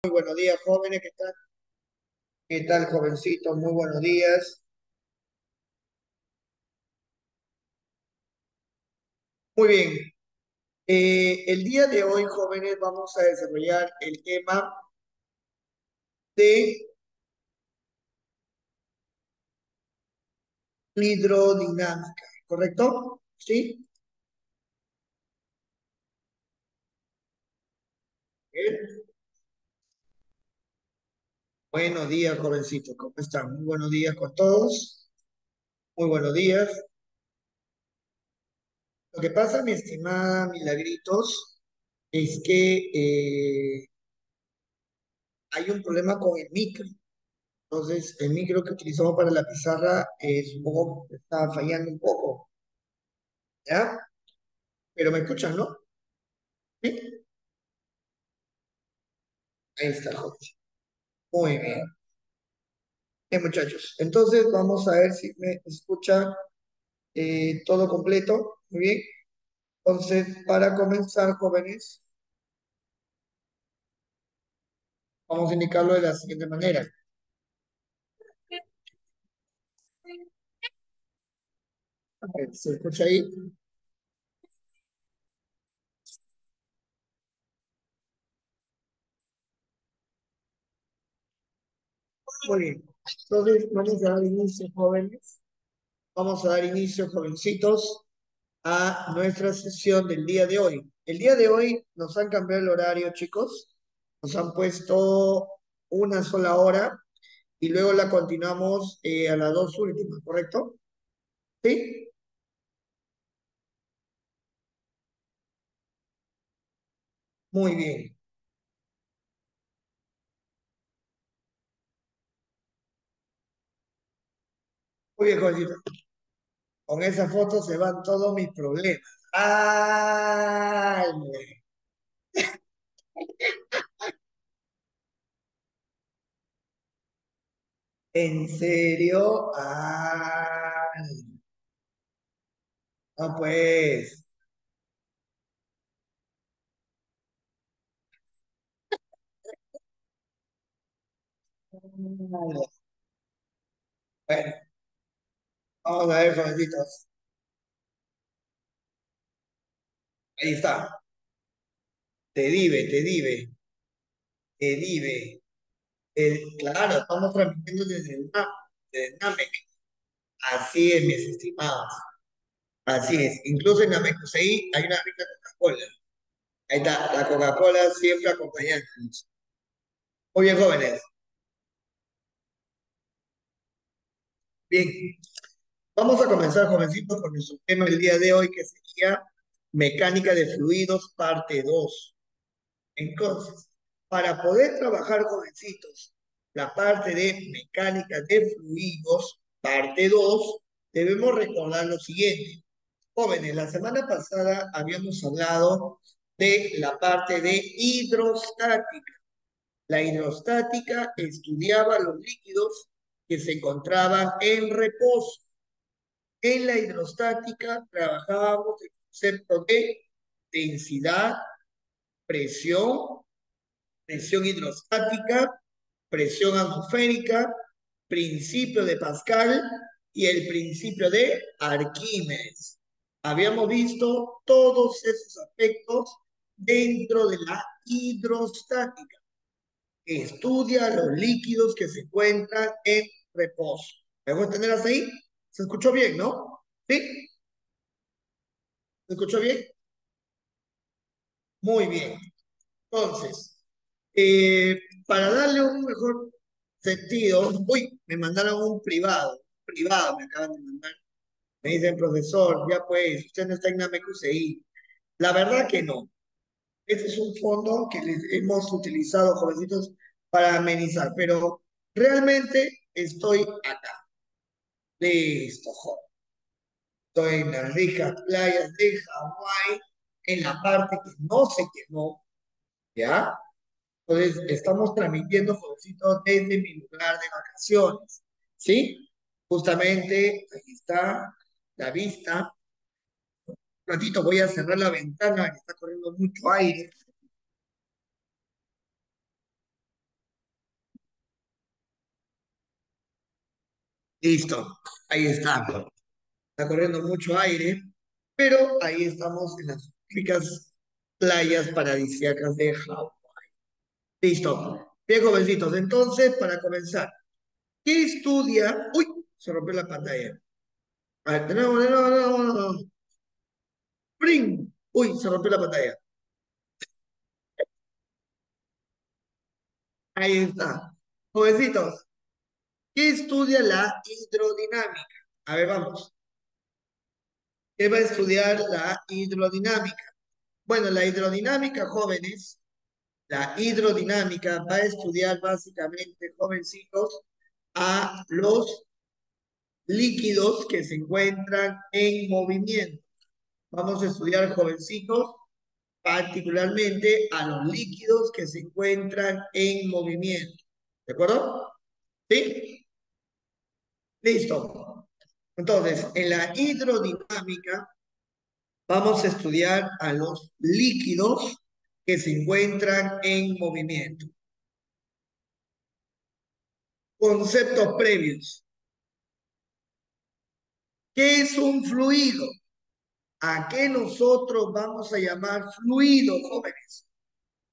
Muy buenos días, jóvenes. ¿Qué tal? ¿Qué tal, jovencitos? Muy buenos días. Muy bien. El día de hoy, jóvenes, vamos a desarrollar el tema de hidrodinámica, ¿correcto? ¿Sí? Bien. Buenos días, jovencitos. ¿Cómo están? Muy buenos días con todos. Muy buenos días. Lo que pasa, mi estimada Milagritos, es que hay un problema con el micro. Entonces, el micro que utilizamos para la pizarra es un poco, está fallando un poco, ¿ya? Pero me escuchan, ¿no? Sí. Ahí está, joven. Muy bien. Bien, muchachos. Entonces, vamos a ver si me escuchan todo completo. Muy bien. Entonces, para comenzar, jóvenes, vamos a indicarlo de la siguiente manera. A ver, ¿se escucha ahí? Muy bien. Entonces, vamos a dar inicio, jóvenes. Vamos a dar inicio, jovencitos, a nuestra sesión del día de hoy. El día de hoy nos han cambiado el horario, chicos. Nos han puesto una sola hora y luego la continuamos a las dos últimas, ¿correcto? Sí, muy bien. Muy bien, jovencito. Con esa foto se van todos mis problemas. ¡Ay! ¿En serio? ¡Ay! No, pues. Ay. Bueno, vamos a ver, jovencitos. Ahí está. Te dive. Claro, estamos transmitiendo desde desde el NAMEC. Así es, mis estimados. Así es. Incluso en Namekusei hay una rica Coca-Cola. Ahí está, la Coca-Cola siempre acompañándonos. Muy bien, jóvenes. Bien, vamos a comenzar, jovencitos, con nuestro tema del día de hoy, que sería mecánica de fluidos, parte 2. Entonces, para poder trabajar, jovencitos, la parte de mecánica de fluidos, parte 2, debemos recordar lo siguiente. Jóvenes, la semana pasada habíamos hablado de la parte de hidrostática. La hidrostática estudiaba los líquidos que se encontraban en reposo. En la hidrostática trabajábamos el concepto de densidad, presión, presión hidrostática, presión atmosférica, principio de Pascal y el principio de Arquímedes. Habíamos visto todos esos aspectos dentro de la hidrostática, que estudia los líquidos que se encuentran en reposo. ¿Me voy a tener hasta ahí? ¿Se escuchó bien, no? ¿Sí? ¿Se escuchó bien? Muy bien. Entonces, eh, para darle un mejor sentido, uy, me mandaron un privado me acaban de mandar. Me dicen, profesor, ya pues, usted no está en Namekusei. La verdad que no. Este es un fondo que les hemos utilizado, jovencitos, para amenizar, pero realmente estoy acá. Listo, joven. Estoy en las ricas playas de Hawái, en la parte que no se quemó, ¿ya? Entonces, estamos transmitiendo, jovencitos, desde mi lugar de vacaciones, ¿sí? Justamente, ahí está la vista. Un ratito voy a cerrar la ventana, que está corriendo mucho aire. Listo, ahí está. Está corriendo mucho aire, pero ahí estamos en las típicas playas paradisíacas de Hawái. Listo. Bien, jovencitos, entonces, para comenzar, ¿qué estudia? Uy, se rompió la pantalla. A ver, de nuevo. ¡Pring! Uy, se rompió la pantalla. Ahí está. Jovencitos, ¿qué estudia la hidrodinámica? A ver, vamos. ¿Qué va a estudiar la hidrodinámica? Bueno, la hidrodinámica, jóvenes, la hidrodinámica va a estudiar básicamente, jovencitos, a los líquidos que se encuentran en movimiento. Vamos a estudiar, jovencitos, particularmente a los líquidos que se encuentran en movimiento. ¿De acuerdo? ¿Sí? Listo. Entonces, en la hidrodinámica vamos a estudiar a los líquidos que se encuentran en movimiento. Conceptos previos. ¿Qué es un fluido? ¿A qué nosotros vamos a llamar fluido, jóvenes?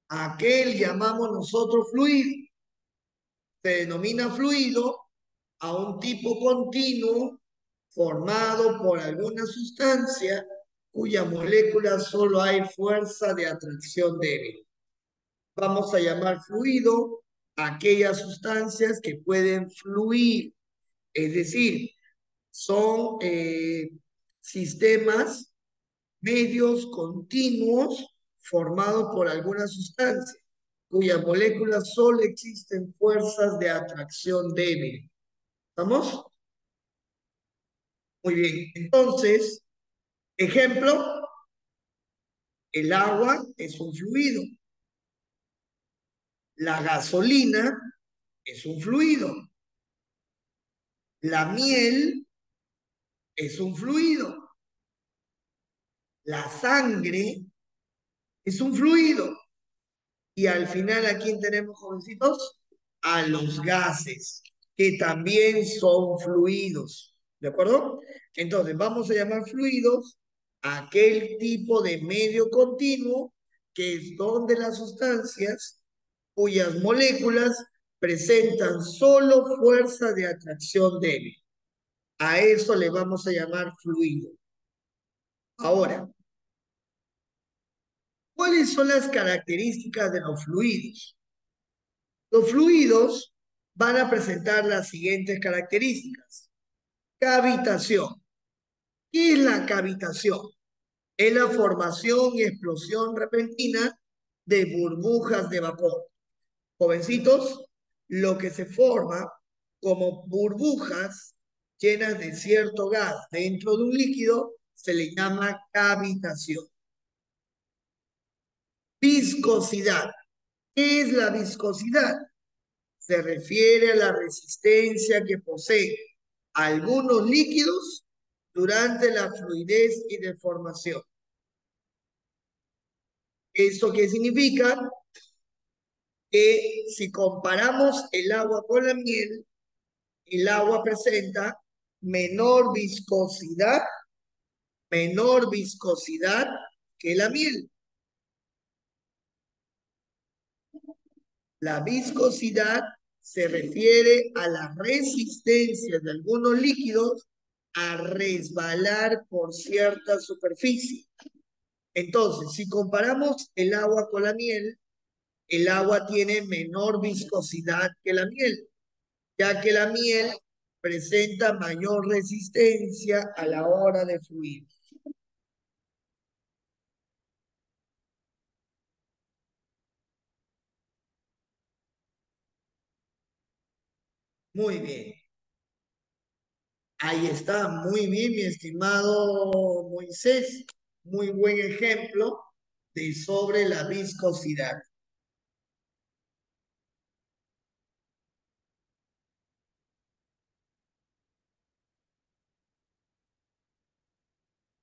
¿A qué llamamos nosotros fluido? Se denomina fluido a un tipo continuo formado por alguna sustancia cuya molécula solo hay fuerza de atracción débil. Vamos a llamar fluido a aquellas sustancias que pueden fluir, es decir, son sistemas medios continuos formados por alguna sustancia cuyas moléculas solo existen fuerzas de atracción débil. ¿Estamos? Muy bien. Entonces, ejemplo, el agua es un fluido. La gasolina es un fluido. La miel es un fluido. La sangre es un fluido. Y al final, ¿a quién tenemos, jovencitos? A los gases, que también son fluidos. ¿De acuerdo? Entonces, vamos a llamar fluidos a aquel tipo de medio continuo que es donde las sustancias cuyas moléculas presentan solo fuerza de atracción débil. A eso le vamos a llamar fluido. Ahora, ¿cuáles son las características de los fluidos? Los fluidos van a presentar las siguientes características. Cavitación. ¿Qué es la cavitación? Es la formación y explosión repentina de burbujas de vapor. Jovencitos, lo que se forma como burbujas llenas de cierto gas dentro de un líquido se le llama cavitación. Viscosidad. ¿Qué es la viscosidad? Se refiere a la resistencia que poseen algunos líquidos durante la fluidez y deformación. ¿Esto qué significa? Que si comparamos el agua con la miel, el agua presenta menor viscosidad que la miel. La viscosidad se refiere a la resistencia de algunos líquidos a resbalar por cierta superficie. Entonces, si comparamos el agua con la miel, el agua tiene menor viscosidad que la miel, ya que la miel presenta mayor resistencia a la hora de fluir. Muy bien. Ahí está, muy bien, mi estimado Moisés. Muy buen ejemplo de sobre la viscosidad.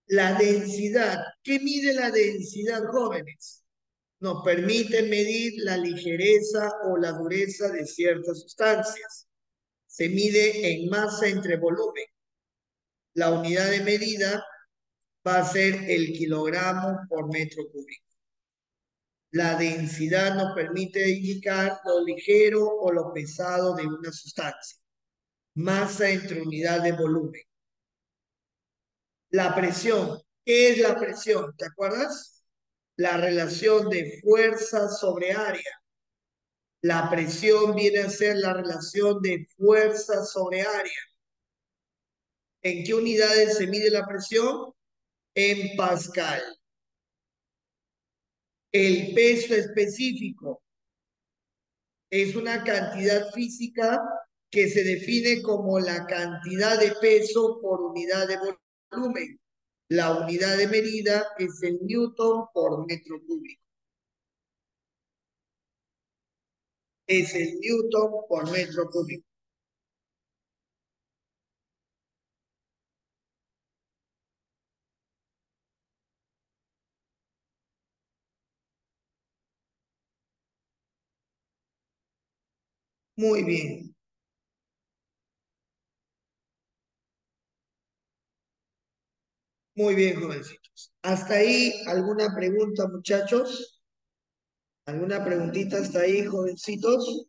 La densidad. ¿Qué mide la densidad, jóvenes? Nos permite medir la ligereza o la dureza de ciertas sustancias. se mide en masa entre volumen. La unidad de medida va a ser el kilogramo por metro cúbico. La densidad nos permite indicar lo ligero o lo pesado de una sustancia. Masa entre unidad de volumen. La presión. ¿Qué es la presión? ¿Te acuerdas? La relación de fuerza sobre área. La presión viene a ser la relación de fuerza sobre área. ¿En qué unidades se mide la presión? En Pascal. El peso específico es una cantidad física que se define como la cantidad de peso por unidad de volumen. La unidad de medida es el newton por metro cúbico. Es el newton por metro cúbico. Muy bien, muy bien, jovencitos. ¿Hasta ahí alguna pregunta, muchachos? ¿Alguna preguntita hasta ahí, jovencitos?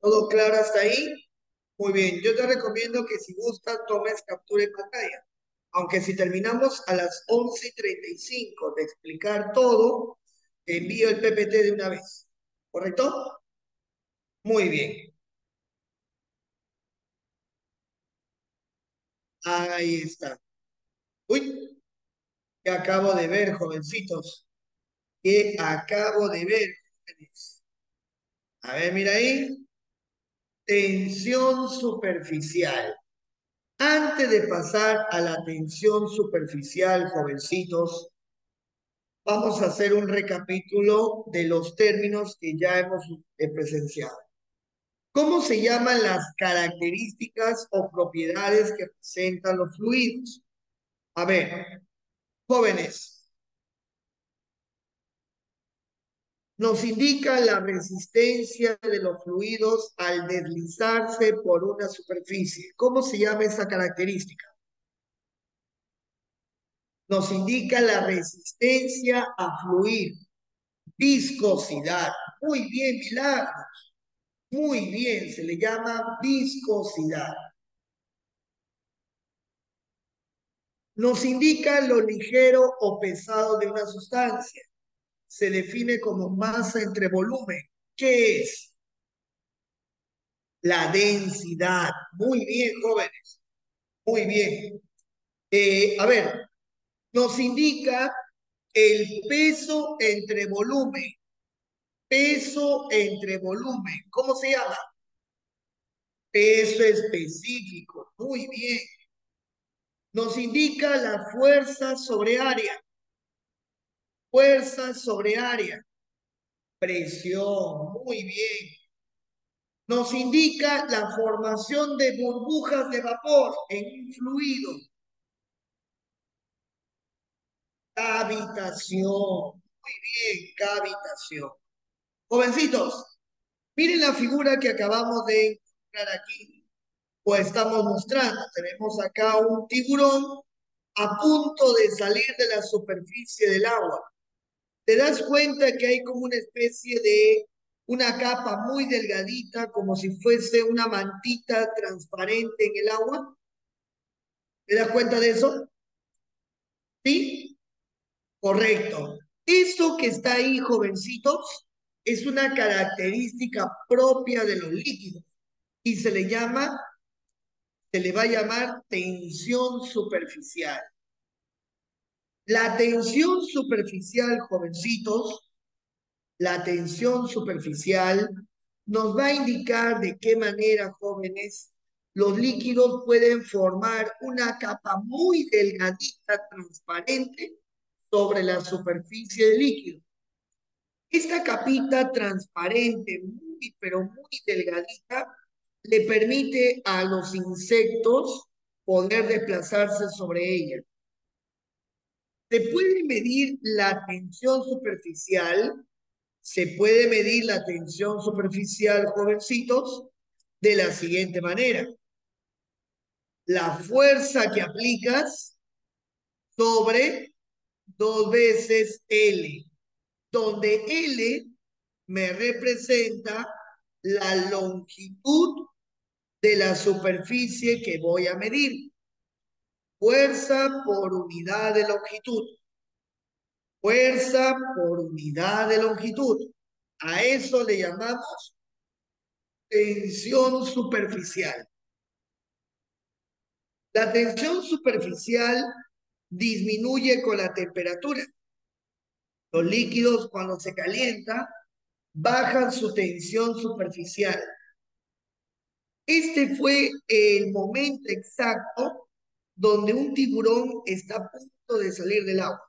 ¿Todo claro hasta ahí? Muy bien, yo te recomiendo que si gustas tomes captura en pantalla. Aunque si terminamos a las 11:35 de explicar todo, te envío el PPT de una vez. ¿Correcto? Muy bien. Ahí está. Uy, que acabo de ver, jovencitos. Que acabo de ver, jóvenes. A ver, mira ahí. Tensión superficial. Antes de pasar a la tensión superficial, jovencitos, vamos a hacer un recapítulo de los términos que ya hemos presenciado. ¿Cómo se llaman las características o propiedades que presentan los fluidos? A ver, jóvenes, nos indica la resistencia de los fluidos al deslizarse por una superficie. ¿Cómo se llama esa característica? Nos indica la resistencia a fluir, viscosidad. Muy bien, Milagro. Muy bien, se le llama viscosidad. Nos indica lo ligero o pesado de una sustancia. Se define como masa entre volumen. ¿Qué es? La densidad. Muy bien, jóvenes. Muy bien. A ver, nos indica el peso entre volumen. Peso entre volumen. ¿Cómo se llama? Peso específico. Muy bien. Nos indica la fuerza sobre área. Fuerza sobre área. Presión. Muy bien. Nos indica la formación de burbujas de vapor en un fluido. Cavitación. Muy bien, cavitación. Jovencitos, miren la figura que acabamos de encontrar aquí. Pues estamos mostrando, tenemos acá un tiburón a punto de salir de la superficie del agua. ¿Te das cuenta que hay como una especie de una capa muy delgadita, como si fuese una mantita transparente en el agua? ¿Te das cuenta de eso? ¿Sí? Correcto. Eso que está ahí, jovencitos, es una característica propia de los líquidos y se le va a llamar tensión superficial. La tensión superficial, jovencitos, la tensión superficial nos va a indicar de qué manera, jóvenes, los líquidos pueden formar una capa muy delgadita, transparente, sobre la superficie del líquido. Esta capita transparente, muy, pero muy delgadita, le permite a los insectos poder desplazarse sobre ella. Se puede medir la tensión superficial, se puede medir la tensión superficial, jovencitos, de la siguiente manera. La fuerza que aplicas sobre 2 veces L, donde L me representa la longitud de la superficie que voy a medir. Fuerza por unidad de longitud. Fuerza por unidad de longitud. A eso le llamamos tensión superficial. La tensión superficial disminuye con la temperatura. Los líquidos, cuando se calientan, bajan su tensión superficial. Este fue el momento exacto donde un tiburón está a punto de salir del agua.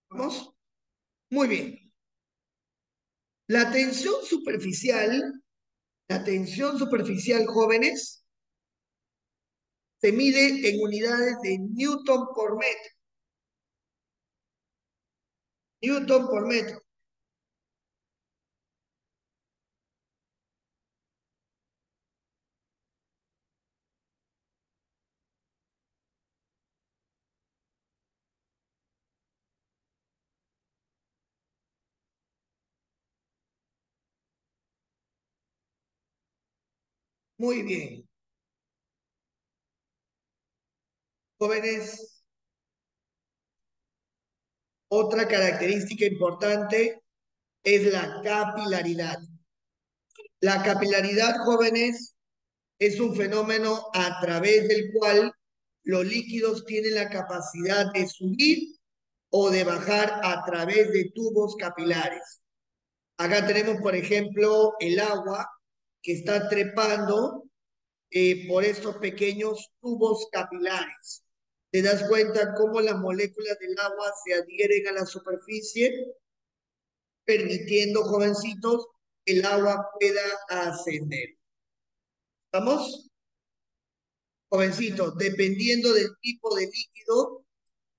¿Vamos? Muy bien. La tensión superficial, la tensión superficial, jóvenes, se mide en unidades de Newton por metro. Newton por metro. Muy bien. Jóvenes, otra característica importante es la capilaridad. La capilaridad, jóvenes, es un fenómeno a través del cual los líquidos tienen la capacidad de subir o de bajar a través de tubos capilares. Acá tenemos, por ejemplo, el agua que está trepando por estos pequeños tubos capilares. ¿Te das cuenta cómo las moléculas del agua se adhieren a la superficie, permitiendo, jovencitos, que el agua pueda ascender? ¿Estamos? Jovencitos, dependiendo del tipo de líquido,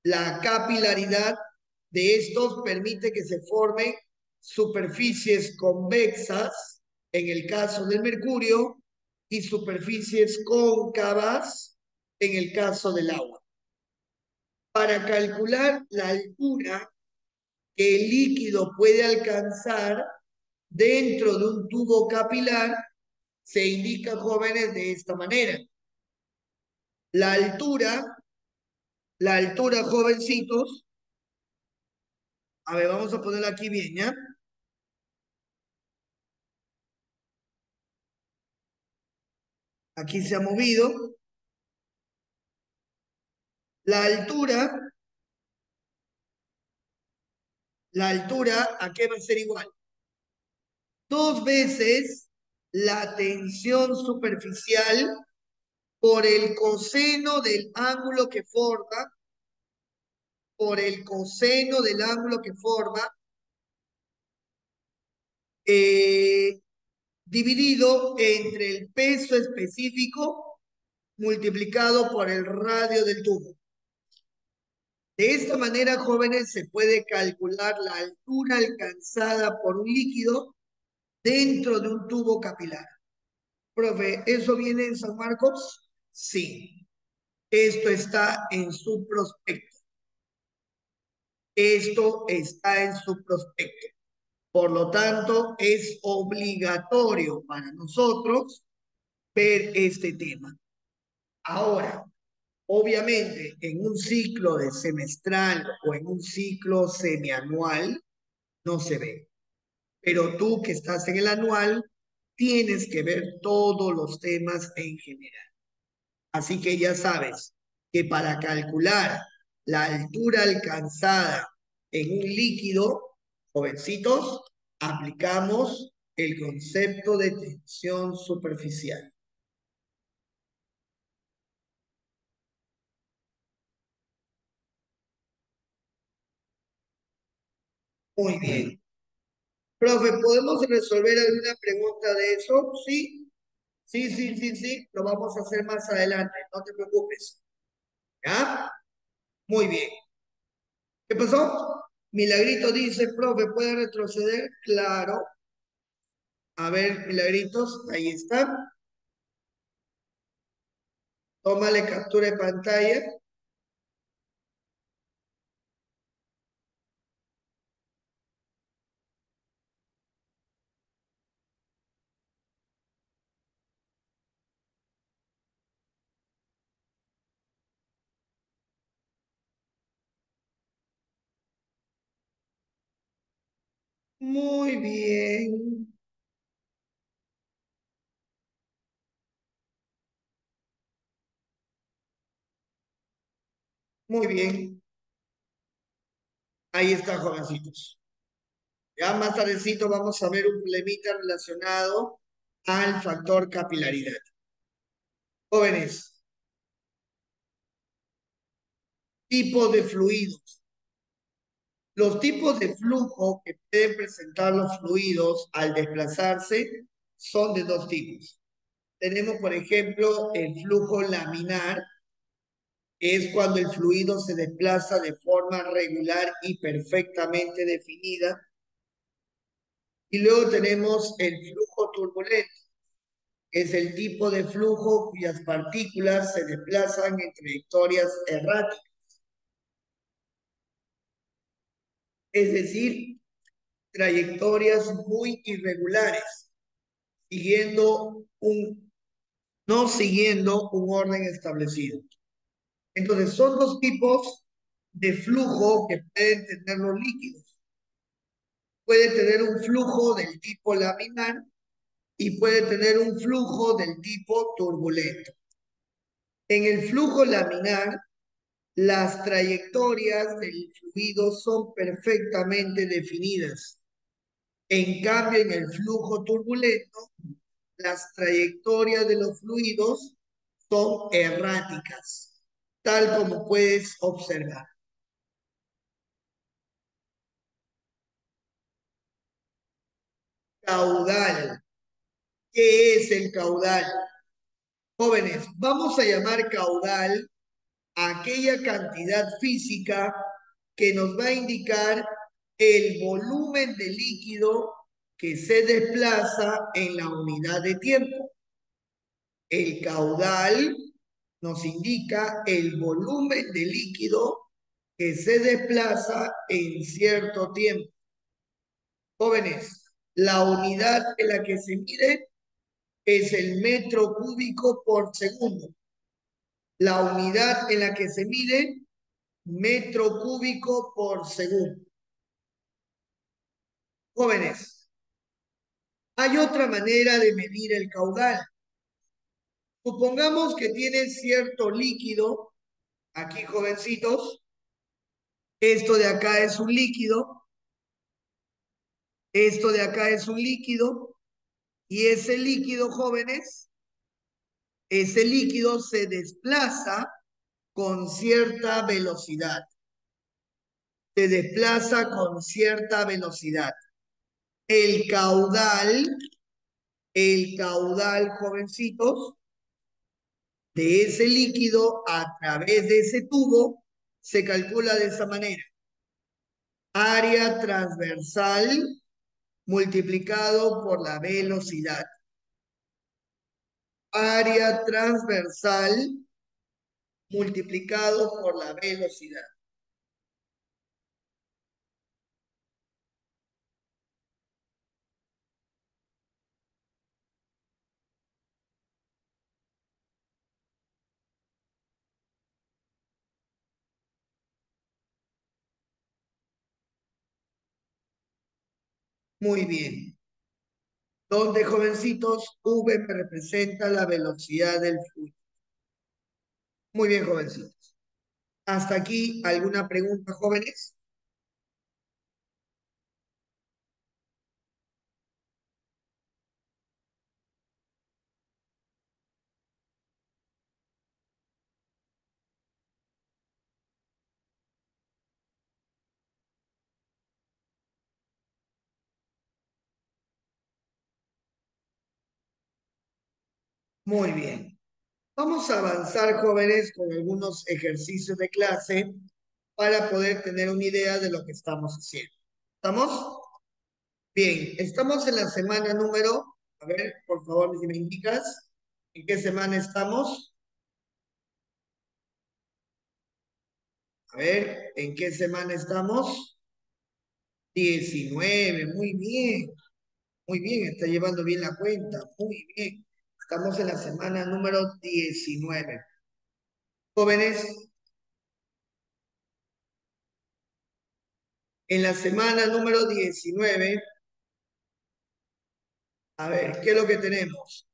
la capilaridad de estos permite que se formen superficies convexas, en el caso del mercurio, y superficies cóncavas, en el caso del agua. Para calcular la altura que el líquido puede alcanzar dentro de un tubo capilar, se indica, jóvenes, de esta manera. La altura, la altura, jovencitos, a ver, vamos a ponerla aquí bien, ¿ya? Aquí se ha movido. La altura, ¿a qué va a ser igual? 2 veces la tensión superficial por el coseno del ángulo que forma, por el coseno del ángulo que forma, eh, dividido entre el peso específico multiplicado por el radio del tubo. De esta manera, jóvenes, se puede calcular la altura alcanzada por un líquido dentro de un tubo capilar. Profe, ¿eso viene en San Marcos? Sí. Esto está en su prospecto. Esto está en su prospecto. Por lo tanto, es obligatorio para nosotros ver este tema. Ahora, obviamente, en un ciclo de semestral o en un ciclo semianual, no se ve. Pero tú que estás en el anual, tienes que ver todos los temas en general. Así que ya sabes que para calcular la altura alcanzada en un líquido, jovencitos, aplicamos el concepto de tensión superficial. Muy bien. Profe, ¿podemos resolver alguna pregunta de eso? Sí, sí, sí, sí, sí. Lo vamos a hacer más adelante. No te preocupes. ¿Ya? Muy bien. ¿Qué pasó? Milagrito dice, profe, ¿puede retroceder? Claro. A ver, Milagritos, ahí está. Tómale captura de pantalla. Muy bien, muy bien. Ahí está, jovencitos. Ya más tardecito vamos a ver un problemita relacionado al factor capilaridad. Jóvenes, tipos de fluidos. Los tipos de flujo que pueden presentar los fluidos al desplazarse son de dos tipos. Tenemos, por ejemplo, el flujo laminar, que es cuando el fluido se desplaza de forma regular y perfectamente definida. Y luego tenemos el flujo turbulento, que es el tipo de flujo cuyas partículas se desplazan en trayectorias erráticas, es decir, trayectorias muy irregulares, siguiendo no siguiendo un orden establecido. Entonces, son dos tipos de flujo que pueden tener los líquidos. Puede tener un flujo del tipo laminar y puede tener un flujo del tipo turbulento. En el flujo laminar, las trayectorias del fluido son perfectamente definidas. En cambio, en el flujo turbulento, las trayectorias de los fluidos son erráticas, tal como puedes observar. Caudal. ¿Qué es el caudal? Jóvenes, vamos a llamar caudal a aquella cantidad física que nos va a indicar el volumen de líquido que se desplaza en la unidad de tiempo. El caudal nos indica el volumen de líquido que se desplaza en cierto tiempo. Jóvenes, la unidad en la que se mide es el metro cúbico por segundo. La unidad en la que se mide, metro cúbico por segundo. Jóvenes, hay otra manera de medir el caudal. Supongamos que tiene cierto líquido, aquí jovencitos, esto de acá es un líquido, esto de acá es un líquido, y ese líquido, jóvenes, ese líquido se desplaza con cierta velocidad. Se desplaza con cierta velocidad. El caudal, el caudal, jovencitos, de ese líquido a través de ese tubo se calcula de esa manera. Área transversal multiplicado por la velocidad. Área transversal multiplicado por la velocidad. Muy bien. Donde, jovencitos, V me representa la velocidad del fluido. Muy bien, jovencitos. ¿Hasta aquí alguna pregunta, jóvenes? Muy bien. Vamos a avanzar, jóvenes, con algunos ejercicios de clase para poder tener una idea de lo que estamos haciendo. ¿Estamos? Bien, estamos en la semana número, a ver, por favor, si me indicas, ¿en qué semana estamos? A ver, ¿en qué semana estamos? 19, muy bien, está llevando bien la cuenta, muy bien. Estamos en la semana número 19. Jóvenes, en la semana número 19, a ver, ¿qué es lo que tenemos?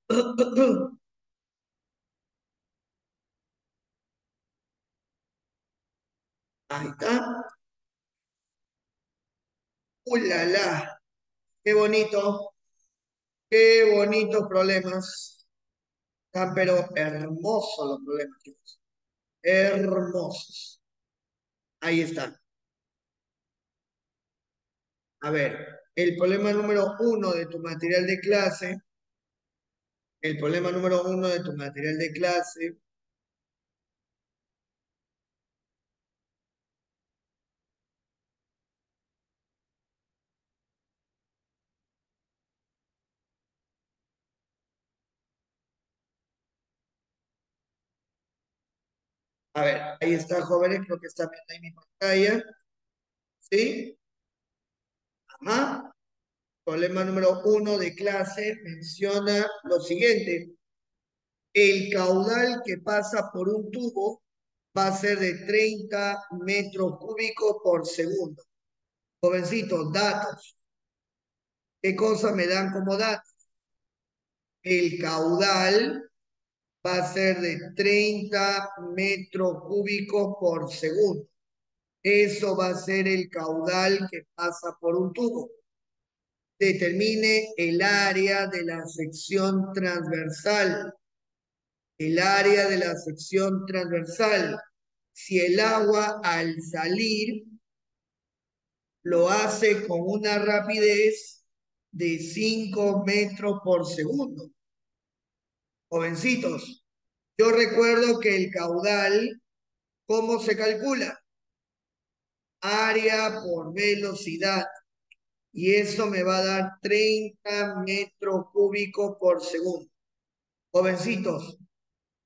Ahí está. ¡Uh, la, la! Qué bonitos problemas. Están pero hermosos los problemas, chicos. Hermosos. Ahí está. A ver, el problema número uno de tu material de clase, el problema número uno de tu material de clase, a ver, ahí está, jóvenes, creo que está viendo ahí mi pantalla, ¿sí? Ajá. Problema número uno de clase menciona lo siguiente. El caudal que pasa por un tubo va a ser de 30 metros cúbicos por segundo. Jovencitos, datos. ¿Qué cosa me dan como datos? El caudal va a ser de 30 metros cúbicos por segundo. Eso va a ser el caudal que pasa por un tubo. Determine el área de la sección transversal. El área de la sección transversal. Si el agua al salir lo hace con una rapidez de 5 metros por segundo. Jovencitos, yo recuerdo que el caudal, ¿cómo se calcula? Área por velocidad. Y eso me va a dar 30 metros cúbicos por segundo. Jovencitos,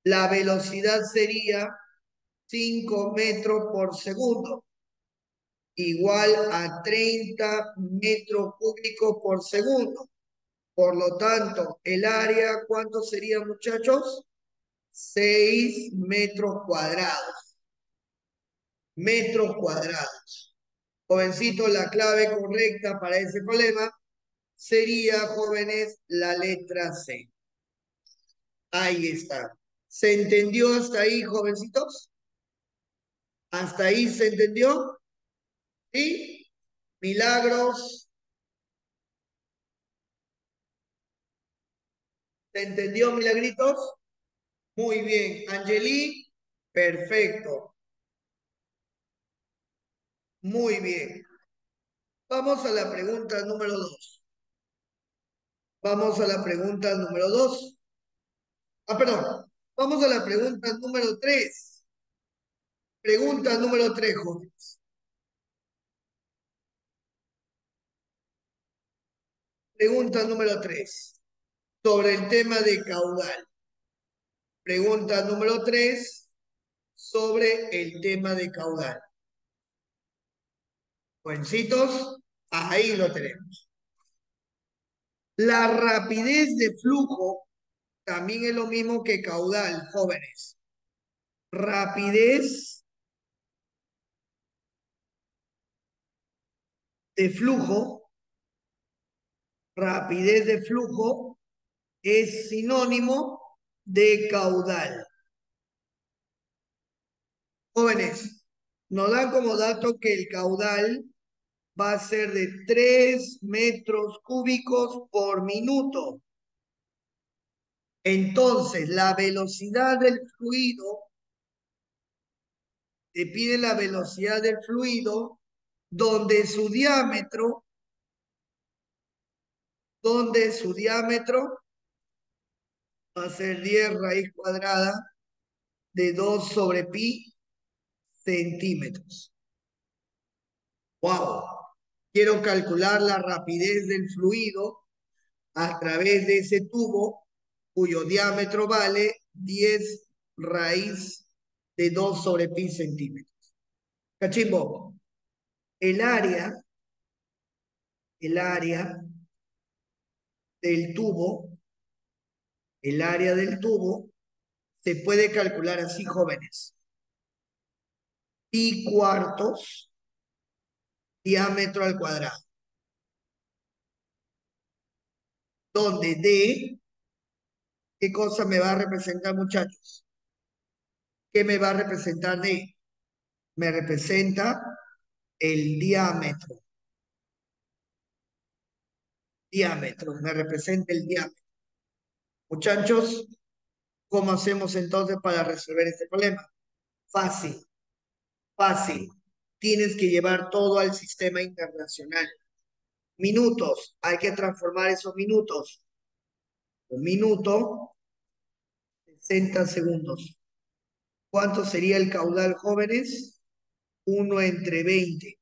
la velocidad sería 5 metros por segundo, igual a 30 metros cúbicos por segundo. Por lo tanto, el área, ¿cuánto sería, muchachos? 6 metros cuadrados. Metros cuadrados. Jovencito, la clave correcta para ese problema sería, jóvenes, la letra C. Ahí está. ¿Se entendió hasta ahí, jovencitos? ¿Hasta ahí se entendió? ¿Sí? Milagros. ¿Se entendió, Milagritos? Muy bien. Angeli, perfecto. Muy bien. Vamos a la pregunta número 2. Vamos a la pregunta número 2. Ah, perdón. Vamos a la pregunta número 3. Pregunta número 3, jóvenes. Pregunta número 3. Sobre el tema de caudal. Pregunta número 3 sobre el tema de caudal. Jovencitos, ahí lo tenemos. La rapidez de flujo también es lo mismo que caudal, jóvenes. Rapidez de flujo, rapidez de flujo es sinónimo de caudal. Jóvenes, nos dan como dato que el caudal va a ser de 3 metros cúbicos por minuto. Entonces, la velocidad del fluido, te pide la velocidad del fluido, donde su diámetro, donde su diámetro Va a ser 10 raíz cuadrada de 2 sobre pi centímetros. ¡Wow! Quiero calcular la rapidez del fluido a través de ese tubo cuyo diámetro vale 10 raíz de 2 sobre pi centímetros. Cachimbo, el área, el área del tubo, el área del tubo se puede calcular así, jóvenes. Pi cuartos diámetro al cuadrado, donde D, ¿qué cosa me va a representar, muchachos? ¿Qué me va a representar D? Me representa el diámetro, me representa el diámetro. Muchachos, ¿cómo hacemos entonces para resolver este problema? Fácil, fácil. Tienes que llevar todo al sistema internacional. Minutos, hay que transformar esos minutos. Un minuto, 60 segundos. ¿Cuánto sería el caudal, jóvenes? 1/20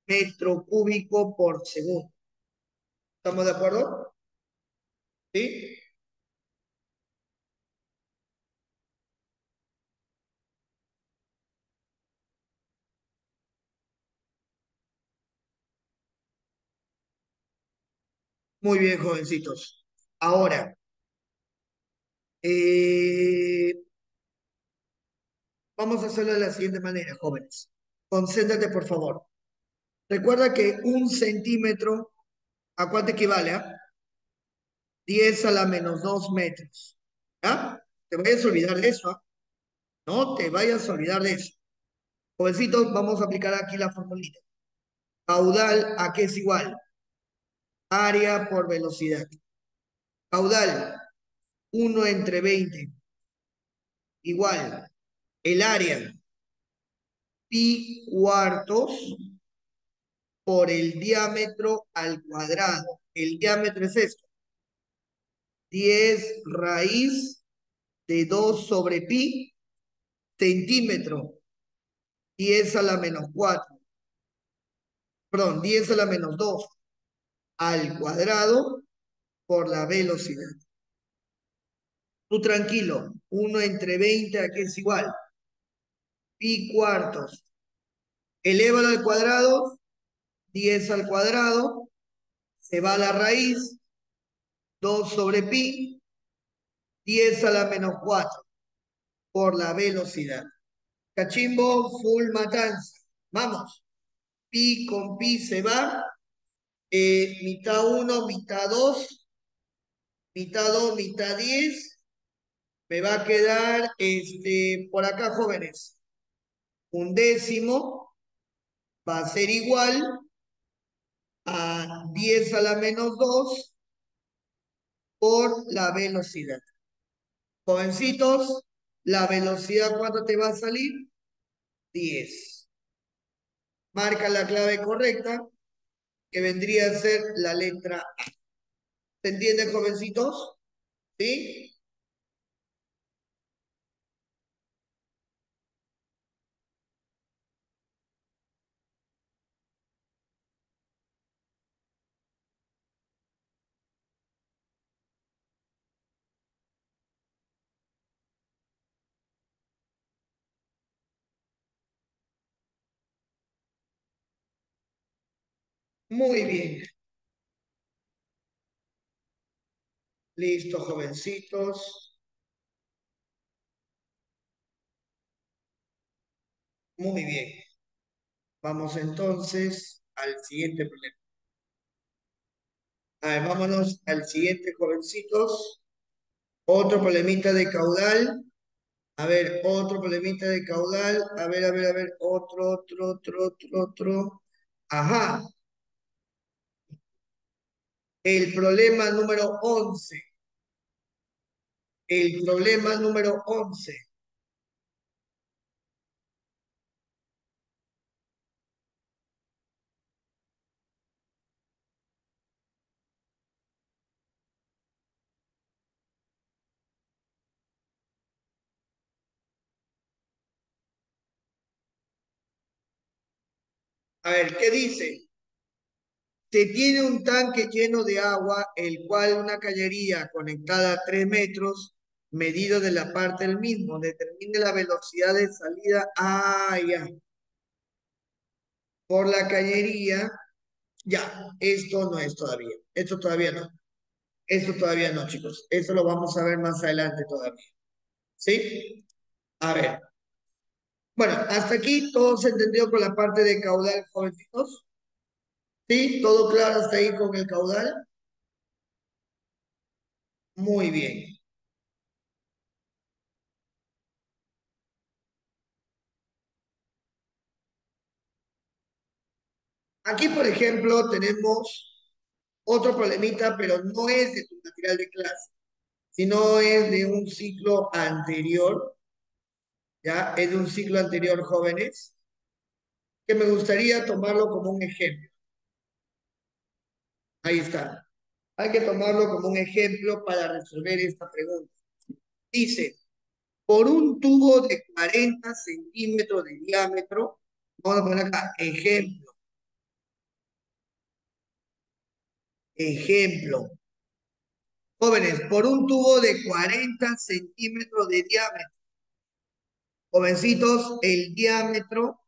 metro cúbico por segundo. ¿Estamos de acuerdo? ¿Sí? Muy bien, jovencitos. Ahora, eh, vamos a hacerlo de la siguiente manera, jóvenes. Concéntrate, por favor. Recuerda que 1 centímetro, ¿a cuánto equivale? 10 a la menos 2 metros. ¿Ya? Te vayas a olvidar de eso. No te vayas a olvidar de eso. Jovencitos, vamos a aplicar aquí la formulita. Caudal, ¿a qué es igual? Área por velocidad. Caudal, 1/20. Igual. El área, pi cuartos por el diámetro al cuadrado. El diámetro es esto. 10 raíz de 2 sobre pi centímetro. 10 a la menos 4. Perdón, 10 a la menos 2 al cuadrado por la velocidad. Tú tranquilo. 1/20, ¿a qué es igual? Pi cuartos. Elévalo al cuadrado. 10 al cuadrado. Se va a la raíz. 2 sobre pi. 10 a la menos 4 por la velocidad. Cachimbo, full matanza. Vamos. Pi con pi se va. Mitad 1, mitad 2, mitad 2, mitad 10. Me va a quedar por acá, jóvenes. 1/10 va a ser igual a 10 a la menos 2 por la velocidad. Jovencitos, ¿la velocidad cuánto te va a salir? 10. Marca la clave correcta, que vendría a ser la letra A. ¿Se entiende, jovencitos? ¿Sí? Muy bien. Listo, jovencitos. Muy bien. Vamos entonces al siguiente problema. A ver, vámonos al siguiente, jovencitos. Otro problemita de caudal. A ver, otro problemita de caudal. A ver. Otro. Ajá. El problema número 11. El problema número 11. A ver, ¿qué dice? Se tiene un tanque lleno de agua, el cual una cañería conectada a 3 metros, medido de la parte del mismo, determine la velocidad de salida. Ah, ya. Por la cañería, ya. Esto no es todavía. Esto todavía no. Esto todavía no, chicos. Eso lo vamos a ver más adelante todavía. ¿Sí? A ver. Bueno, hasta aquí todo se entendió con la parte de caudal, jovencitos. ¿Sí? ¿Todo claro hasta ahí con el caudal? Muy bien. Aquí, por ejemplo, tenemos otro problemita, pero no es de tu material de clase, sino es de un ciclo anterior, ¿ya? Es de un ciclo anterior, jóvenes, que me gustaría tomarlo como un ejemplo. Ahí está. Hay que tomarlo como un ejemplo para resolver esta pregunta. Dice, por un tubo de 40 centímetros de diámetro, vamos a poner acá, ejemplo, ejemplo. Jóvenes, por un tubo de 40 centímetros de diámetro. Jovencitos, el diámetro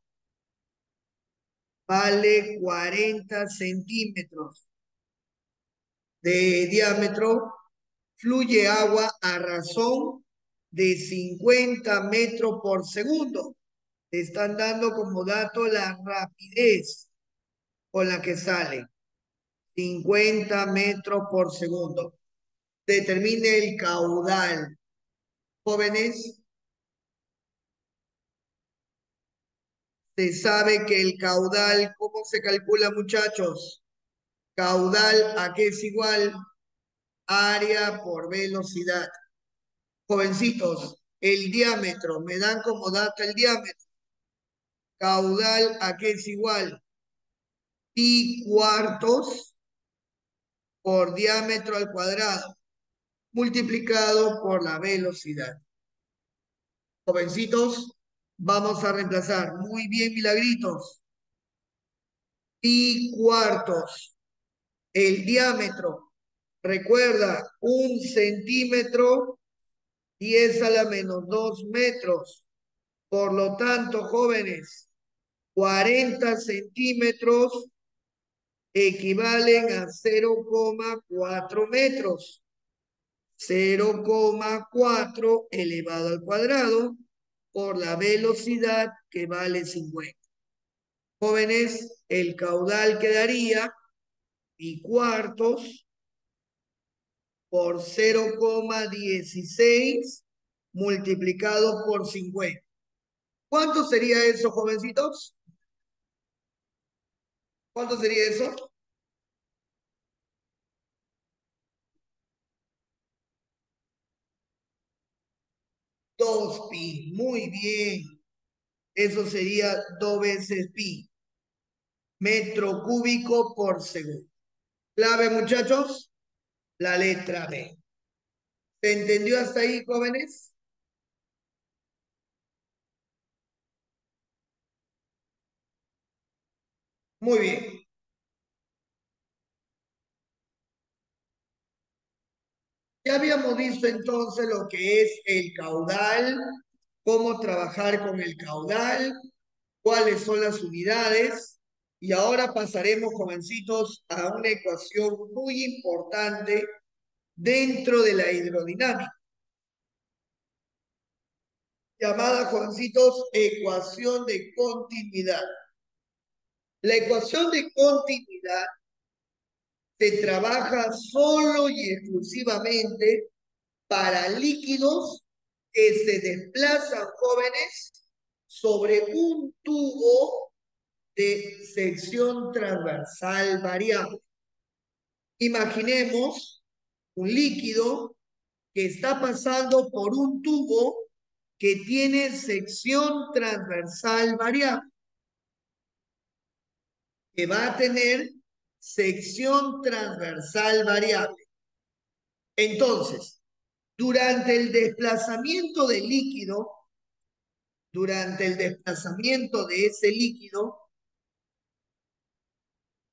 vale 40 centímetros de diámetro. Fluye agua a razón de 50 metros por segundo. Te están dando como dato la rapidez con la que sale. 50 metros por segundo. Determine el caudal. Jóvenes, se sabe que el caudal, ¿cómo se calcula, muchachos? Caudal, ¿a qué es igual? Área por velocidad. Jovencitos, el diámetro, me dan como dato el diámetro. Caudal, ¿a qué es igual? Pi cuartos por diámetro al cuadrado, multiplicado por la velocidad. Jovencitos, vamos a reemplazar. Muy bien, milagritos. Pi cuartos. El diámetro, recuerda, 1 centímetro, 10 a la menos 2 metros. Por lo tanto, jóvenes, 40 centímetros equivalen a 0,4 metros. 0,4 elevado al cuadrado por la velocidad que vale 50. Jóvenes, el caudal quedaría y cuartos por 0,16 multiplicado por 50. ¿Cuánto sería eso, jovencitos? ¿Cuánto sería eso? 2pi. Muy bien. Eso sería 2 veces pi. Metro cúbico por segundo. Clave, muchachos, la letra B. ¿Se entendió hasta ahí, jóvenes? Muy bien. Ya habíamos visto entonces lo que es el caudal, cómo trabajar con el caudal, cuáles son las unidades. Y ahora pasaremos, jovencitos, a una ecuación muy importante dentro de la hidrodinámica, llamada, jovencitos, ecuación de continuidad. La ecuación de continuidad se trabaja solo y exclusivamente para líquidos que se desplazan, jóvenes, sobre un tubo de sección transversal variable. Imaginemos un líquido que está pasando por un tubo que tiene sección transversal variable, que va a tener sección transversal variable. Entonces, durante el desplazamiento del líquido, durante el desplazamiento de ese líquido,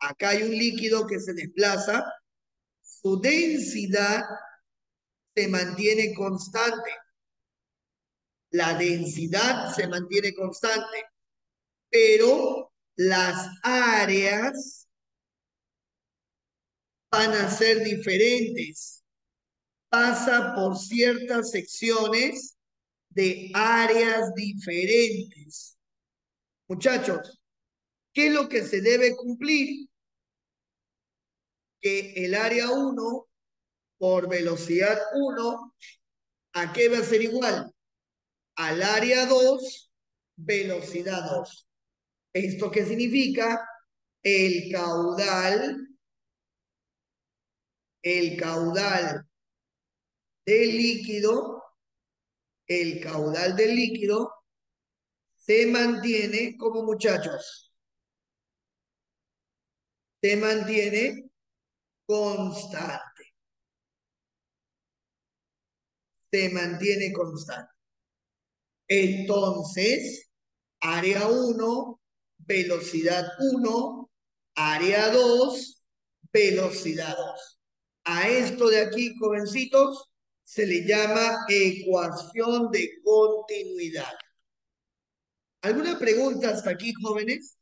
Acá hay un líquido que se desplaza, su densidad se mantiene constante. La densidad se mantiene constante, pero las áreas van a ser diferentes. Pasa por ciertas secciones de áreas diferentes. Muchachos, ¿qué es lo que se debe cumplir? Que el área 1 por velocidad 1, ¿a qué va a ser igual? Al área 2, velocidad 2. ¿Esto qué significa? El caudal, el caudal del líquido, el caudal del líquido se mantiene como muchachos, se mantiene constante, se mantiene constante. Entonces, área 1, velocidad 1, área 2, velocidad 2. A esto de aquí, jovencitos, se le llama ecuación de continuidad. ¿Alguna pregunta hasta aquí, jóvenes?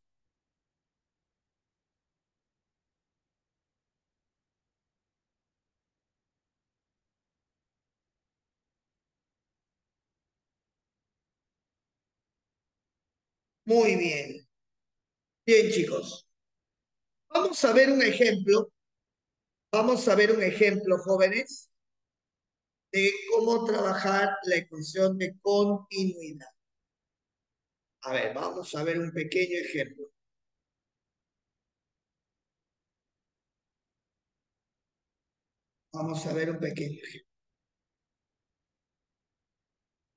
Muy bien. Bien, chicos. Vamos a ver un ejemplo. Vamos a ver un ejemplo, jóvenes, de cómo trabajar la ecuación de continuidad. A ver, vamos a ver un pequeño ejemplo. Vamos a ver un pequeño ejemplo.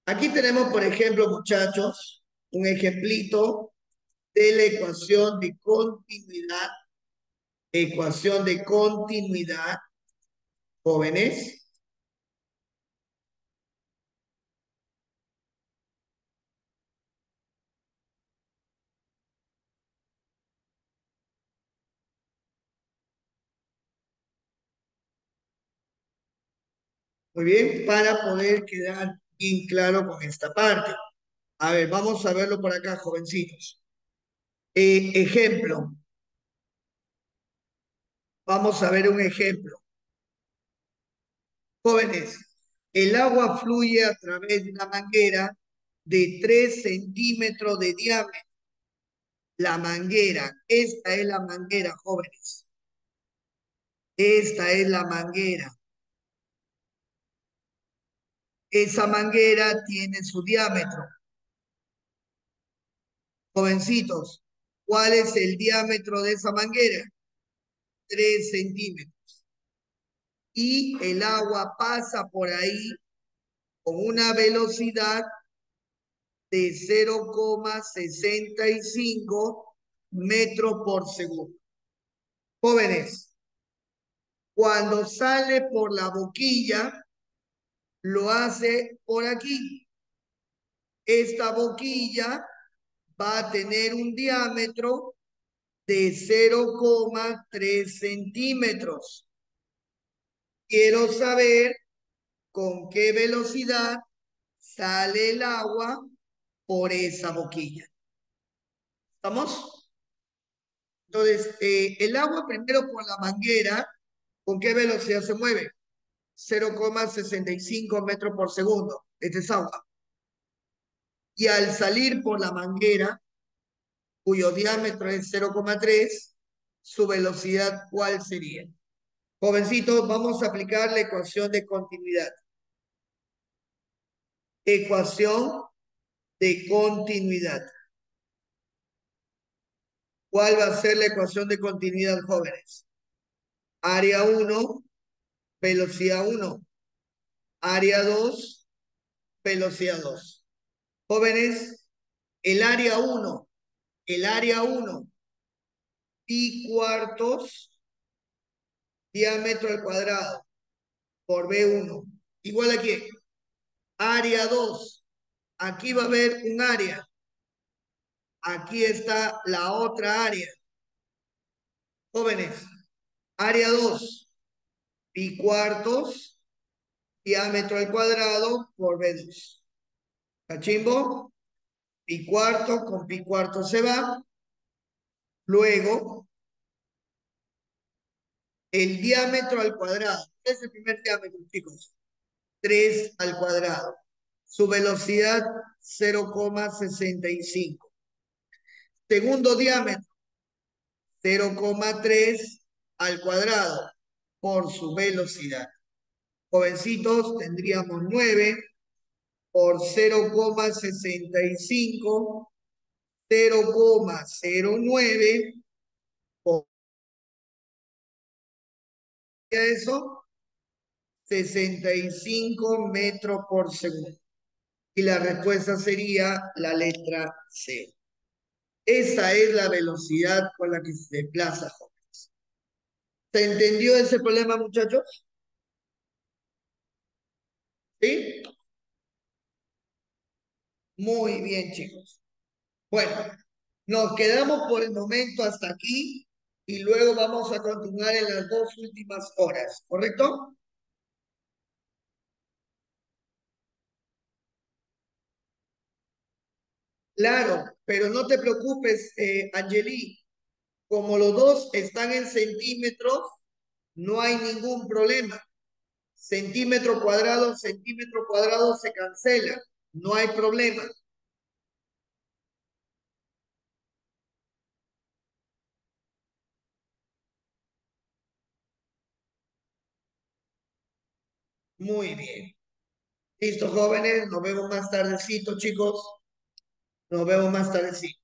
Aquí tenemos, por ejemplo, muchachos, un ejemplito de la ecuación de continuidad. Ecuación de continuidad, jóvenes. Muy bien, para poder quedar bien claro con esta parte. A ver, vamos a verlo por acá, jovencitos. Ejemplo. Vamos a ver un ejemplo. Jóvenes, el agua fluye a través de una manguera de 3 centímetros de diámetro. La manguera, esta es la manguera, jóvenes. Esta es la manguera. Esa manguera tiene su diámetro. Jovencitos, ¿cuál es el diámetro de esa manguera? 3 centímetros. Y el agua pasa por ahí con una velocidad de 0,65 metros por segundo. Jóvenes, cuando sale por la boquilla, lo hace por aquí. Esta boquilla va a tener un diámetro de 0,3 centímetros. Quiero saber con qué velocidad sale el agua por esa boquilla. ¿Estamos? Entonces, el agua primero por la manguera, ¿con qué velocidad se mueve? 0,65 metros por segundo. Este es agua. Y al salir por la manguera, cuyo diámetro es 0,3, su velocidad, ¿cuál sería? Jovencitos, vamos a aplicar la ecuación de continuidad. Ecuación de continuidad. ¿Cuál va a ser la ecuación de continuidad, jóvenes? Área 1, velocidad 1. Área 2, velocidad 2. Jóvenes, el área 1, pi cuartos, diámetro al cuadrado, por B1. Igual aquí, área 2. Aquí va a haber un área. Aquí está la otra área. Jóvenes, área 2 pi cuartos, diámetro al cuadrado por B2. ¿Cachimbo? Pi cuarto con pi cuarto se va. Luego, el diámetro al cuadrado. ¿Qué es el primer diámetro, chicos? 3 al cuadrado. Su velocidad 0,65. Segundo diámetro 0,3 al cuadrado por su velocidad. Jovencitos, tendríamos 9 por 0,65, 0,09 por eso, 65 metros por segundo. Y la respuesta sería la letra C. Esa es la velocidad con la que se desplaza, jóvenes. ¿Se entendió ese problema, muchachos? ¿Sí? Muy bien, chicos. Bueno, nos quedamos por el momento hasta aquí y luego vamos a continuar en las dos últimas horas, ¿correcto? Claro, pero no te preocupes, Angeli, como los dos están en centímetros, no hay ningún problema. Centímetro cuadrado se cancela, no hay problema. Muy bien. Listo, jóvenes, nos vemos más tardecito, chicos. Nos vemos más tardecito.